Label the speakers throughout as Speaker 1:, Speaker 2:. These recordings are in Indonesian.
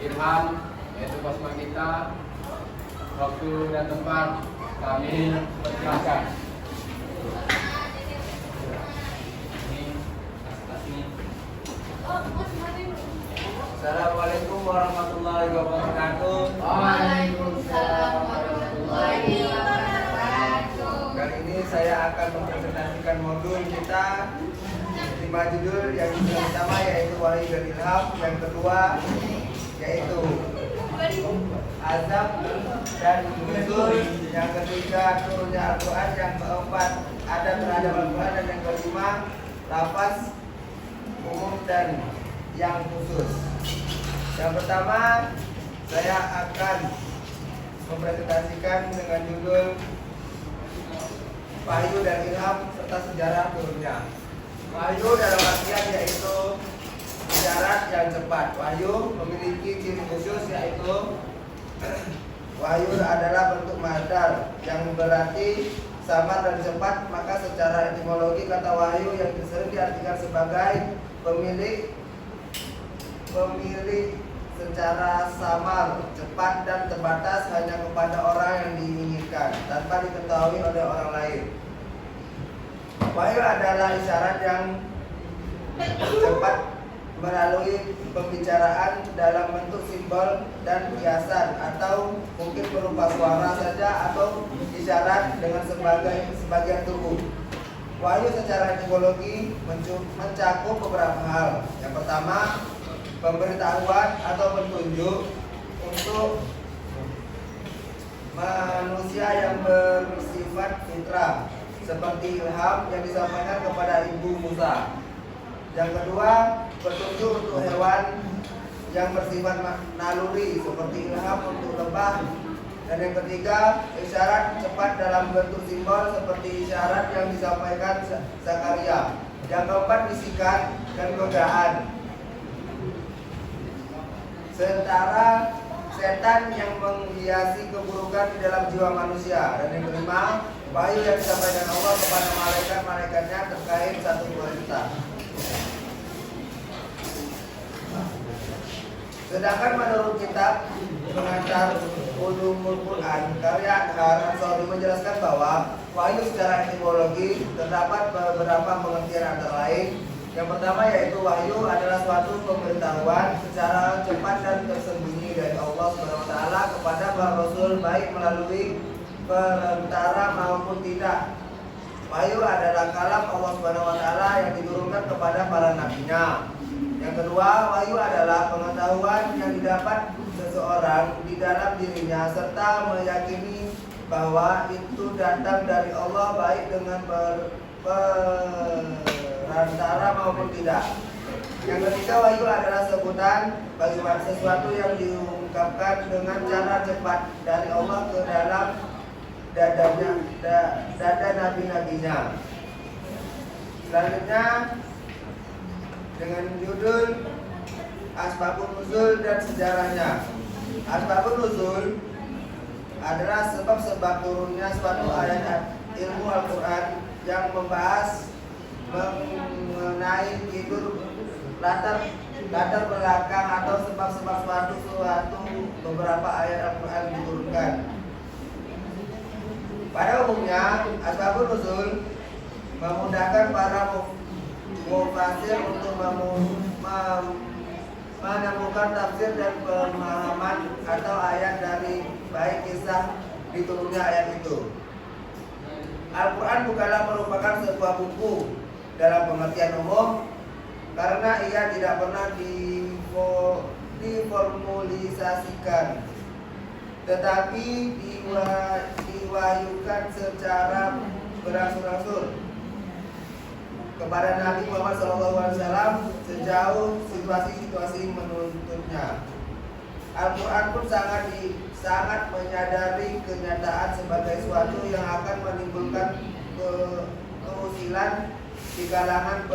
Speaker 1: Ilham, yaitu Bosman kita. Waktu dan tempat kami persilakan.
Speaker 2: Assalamualaikum warahmatullahi wabarakatuh.
Speaker 3: Waalaikumsalam warahmatullahi wabarakatuh.
Speaker 2: Kali ini saya akan mempresentasikan modul kita 5 judul. Yang pertama yaitu Wahyu dan Ilham, yang kedua yaitu Azab dan Nuzul, yang ketiga turunnya Al-Quran, yang keempat adab terhadap Al-Quran, dan yang kelima lafaz umum dan yang khusus. Yang pertama saya akan mempresentasikan dengan judul Wahyu dan Ilham serta sejarah turunnya. Wahyu dalam artian yaitu isyarat yang cepat. Wahyu memiliki ciri khusus yaitu wahyu adalah bentuk masdar yang berarti samar dan cepat. Maka secara etimologi kata wahyu yang sering diartikan sebagai pemilik secara samar, cepat dan terbatas hanya kepada orang yang diinginkan tanpa diketahui oleh orang lain. Wahyu adalah isyarat yang cepat melalui pembicaraan dalam bentuk simbol dan kiasan, atau mungkin berupa suara saja atau isyarat dengan sebagian tubuh. Wahyu secara etimologi mencakup beberapa hal. Yang pertama, pemberitahuan atau petunjuk untuk manusia yang bersifat fitrah, seperti ilham yang disampaikan kepada Ibu Musa. Yang kedua, petunjuk untuk hewan yang bersifat naluri, seperti ilham untuk lebah. Dan yang ketiga, isyarat cepat dalam bentuk simbol, seperti isyarat yang disampaikan Zakaria. Yang keempat, bisikan dan godaan, sementara setan yang menghiasi keburukan di dalam jiwa manusia. Dan yang kelima, wahyu yang disampaikan Allah kepada malaikat-malaikatnya terkait satu perintah. Sedangkan menurut kitab pengantar Ulumul Quran karya Al-Ansari menjelaskan bahwa wahyu secara etimologi terdapat beberapa pengertian, antara lain yang pertama yaitu wahyu adalah suatu pemberitahuan secara cepat dan tersembunyi dari Allah SWT kepada para rasul, baik melalui perantara maupun tidak. Wahyu adalah kalam Allah SWT yang diturunkan kepada para nabinya. Yang kedua, wahyu adalah pengetahuan yang didapat seseorang di dalam dirinya serta meyakini bahwa itu datang dari Allah, baik dengan perantara maupun tidak. Yang ketiga, wahyu adalah sebutan bagi sesuatu yang diungkapkan dengan cara cepat dari Allah ke dalam dada nabi-nabinya. Selanjutnya dengan judul Asbabun Nuzul dan sejarahnya. Asbabun Nuzul adalah sebab-sebab turunnya suatu ayat ilmu Al-Quran yang membahas mengenai tidur, latar belakang atau sebab-sebab suatu beberapa ayat Al-Quran diturunkan. Pada umumnya, Asbabun Nuzul memudahkan para mufasir untuk menemukan tafsir dan pemahaman atau ayat dari baik kisah diturunnya ayat itu. Al-Quran bukanlah merupakan sebuah buku dalam pengertian umum, karena ia tidak pernah diformulisasikan, tetapi diwahyukan secara berangsur-angsur kepada Nabi Muhammad SAW sejauh situasi-situasi menuntutnya. Al-Quran pun sangat menyadari kenyataan sebagai sesuatu yang akan menimbulkan keusilan di kalangan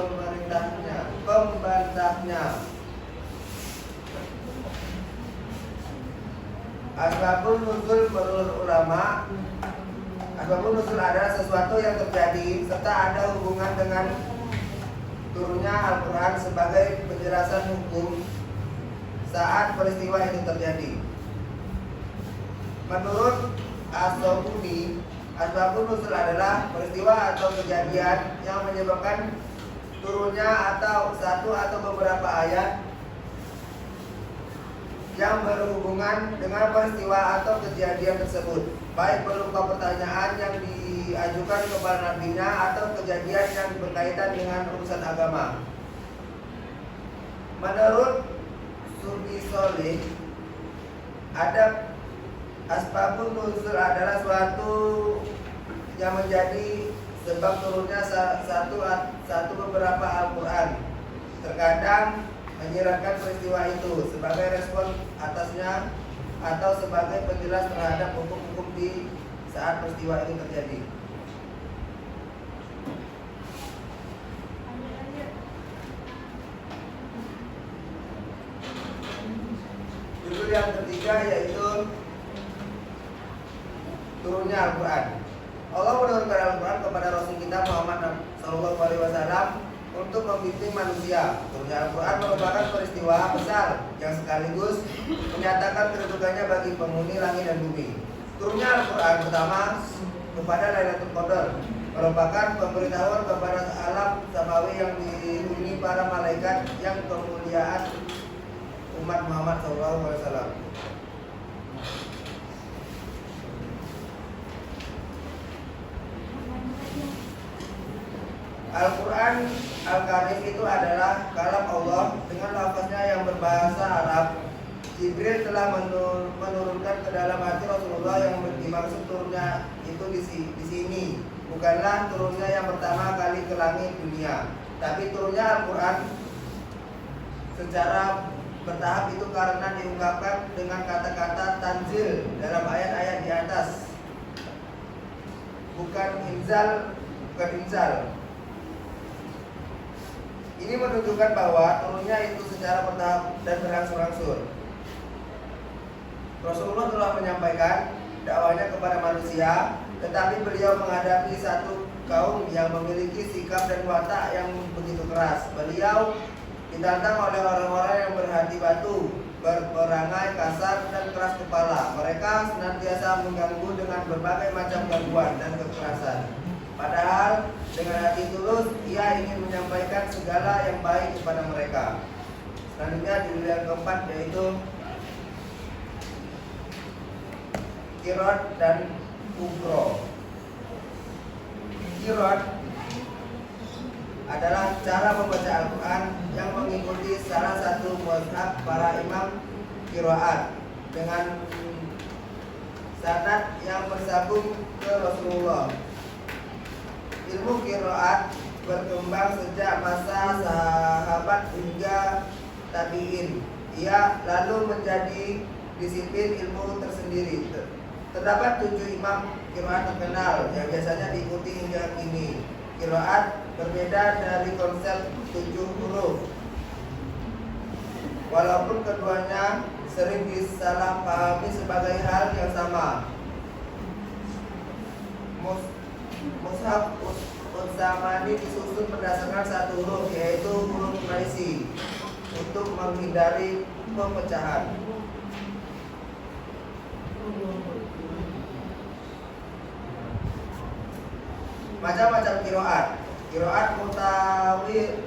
Speaker 2: pembantahnya. Asbabun Nuzul menurut ulama, asbabun nuzul adalah sesuatu yang terjadi serta ada hubungan dengan turunnya Al-Quran sebagai penjelasan hukum saat peristiwa itu terjadi. Menurut As-Sabuni, asbabun nuzul adalah peristiwa atau kejadian yang menyebabkan turunnya atau satu atau beberapa ayat yang berhubungan dengan peristiwa atau kejadian tersebut, baik berupa pertanyaan yang diajukan kepada nabinya atau kejadian yang berkaitan dengan urusan agama. Menurut Sufi Solih, ada asbabun nuzul adalah suatu yang menjadi sebab turunnya satu beberapa Al-Quran. Terkadang menyiratkan peristiwa itu sebagai respon atasnya atau sebagai penjelas terhadap hukum-hukum di saat peristiwa itu terjadi. Judul yang ketiga yaitu turunnya Al-Quran. Allah menurunkan Al-Quran kepada Rasul kita Muhammad SAW untuk membimbing manusia. Turunnya Al-Quran merupakan peristiwa besar yang sekaligus menyatakan kedudukannya bagi penghuni langit dan bumi. Turunnya Al-Quran pertama kepada Lailatul Qadar merupakan pemberitahuan kepada alam samawi yang dihuni para malaikat yang kemuliaan umat Muhammad SAW. Al-Quran Al-Karim itu adalah kalam Allah dengan lafaznya yang berbahasa Arab. Jibril telah menurunkan ke dalam hati Rasulullah. Yang dimaksud turunnya itu di sini bukanlah turunnya yang pertama kali ke langit dunia, tapi turunnya Al-Quran secara bertahap itu karena diungkapkan dengan kata-kata tanzil dalam ayat-ayat di atas, bukan inzal. Ini menunjukkan bahwa turunnya itu secara bertahap dan berangsur-angsur. Rasulullah telah menyampaikan dakwahnya kepada manusia, tetapi beliau menghadapi satu kaum yang memiliki sikap dan watak yang begitu keras. Beliau ditantang oleh orang-orang yang berhati batu, berperangai kasar dan keras kepala. Mereka senantiasa mengganggu dengan berbagai macam gangguan dan kekerasan. Padahal dengan hati tulus ia ingin menyampaikan segala yang baik kepada mereka. Selanjutnya di yang keempat yaitu Qiraat dan Ukro. Qiraat adalah cara membaca Al-Quran yang mengikuti salah satu mazhab para imam qiraat dengan sanad yang bersambung ke Rasulullah. Ilmu qiraat berkembang sejak masa sahabat hingga tabi'in. Ia lalu menjadi disiplin ilmu tersendiri. Terdapat 7 imam qiraat terkenal yang biasanya diikuti hingga kini. Qiraat berbeda dari konsep 7 huruf, walaupun keduanya sering disalahpahami sebagai hal yang sama. Mushaf Utsamani disusun berdasarkan satu huruf, yaitu huruf Quraisy, untuk menghindari pemecahan. Macam-macam qiraat. Qiraat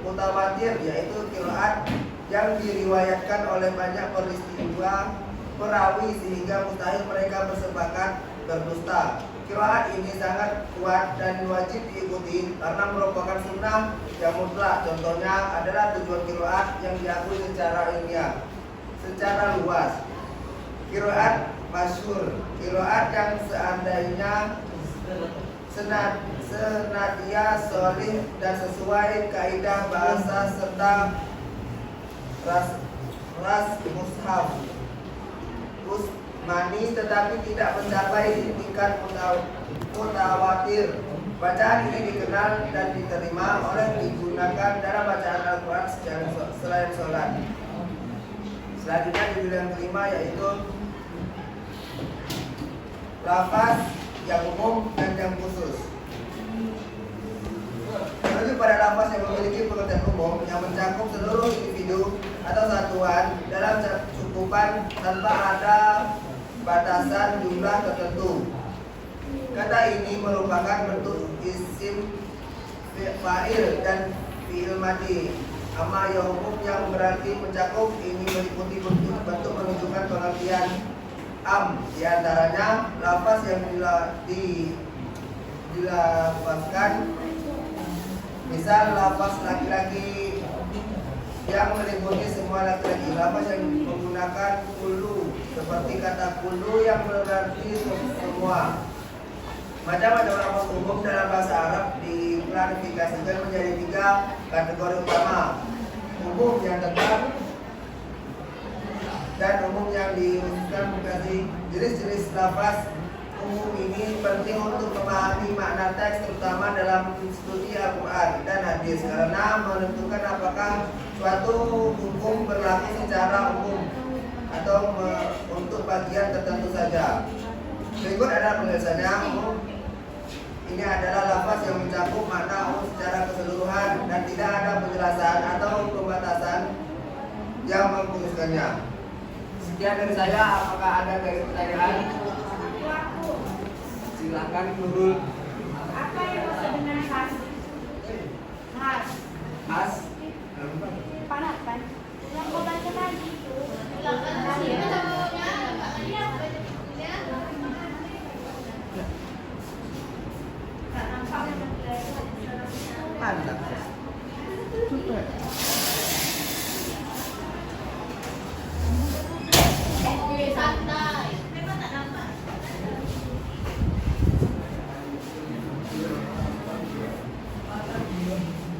Speaker 2: mutawatir yaitu qiraat yang diriwayatkan oleh banyak peristiwa perawi sehingga mustahil mereka bersepakat berdusta. Qiraat ini sangat kuat dan wajib diikuti karena merupakan sunnah yang mutlak. Contohnya adalah tujuan qiraat yang diakui secara ilmiah secara luas. Qiraat masyhur, qiraat yang seandainya senadia solih dan sesuai kaidah bahasa serta ras mushaf Usmani, tetapi tidak mencapai tingkat mutawatir. Bacaan ini dikenal dan diterima oleh digunakan dalam bacaan Al-Quran selain sholat. Selanjutnya di yang kelima yaitu lafaz yang umum dan yang khusus. Merujuk pada lafaz yang memiliki pengertian umum yang mencakup seluruh individu atau satuan dalam cakupan tanpa ada batasan jumlah tertentu. Kata ini merupakan bentuk isim fa'il dan fi'il madi. Amma ya hukum yang berarti mencakup ini meliputi bentuk menunjukkan pengertian am, diantaranya lafaz yang dilafazkan, misal lafaz laki-laki yang meliputi semua laki-laki, lafaz yang menggunakan kullu seperti kata kullu yang berarti semua. Macam-macam lafaz umum dalam bahasa Arab diklasifikasikan menjadi 3 kategori utama: umum yang tetap dan umum yang diusulkan mengkaji. Jenis-jenis lafaz umum ini penting untuk memahami makna teks, terutama dalam studi Al-Quran dan hadis, karena menentukan apakah suatu hukum berlaku secara umum atau untuk bagian tertentu saja. Berikut adalah penjelasannya. Umum ini adalah lafaz yang mencakup makna umum secara keseluruhan dan tidak ada penjelasan atau pembatasan yang mengkhususkannya. Sekian dari saya. Apakah ada pertanyaan? Silakan Nurul.
Speaker 3: Apa yang maksud dengan khas? Khas.
Speaker 2: Khas.
Speaker 3: Panas kan? Yang kau baca tadi itu.
Speaker 2: Mantap.
Speaker 3: Santai.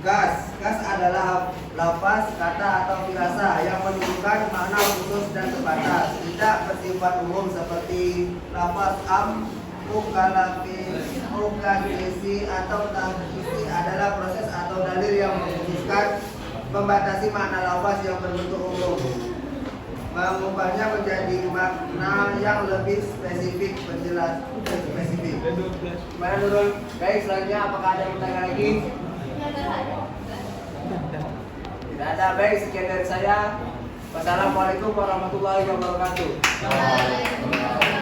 Speaker 2: Gas adalah lafaz, kata atau firasa yang menunjukkan makna khusus dan terbatas, tidak bersifat umum seperti lafaz am, mukallafisi atau takhsisi adalah proses atau dalil yang mengkhususkan, membatasi makna lafaz yang berbentuk umum, mengubahnya menjadi makna yang lebih spesifik, penjelas spesifik. Mana Nurul? Baik, selanjutnya apakah ada pertanyaan lagi? Tidak ada. Baik, sekian dari saya. Wassalamualaikum warahmatullahi wabarakatuh.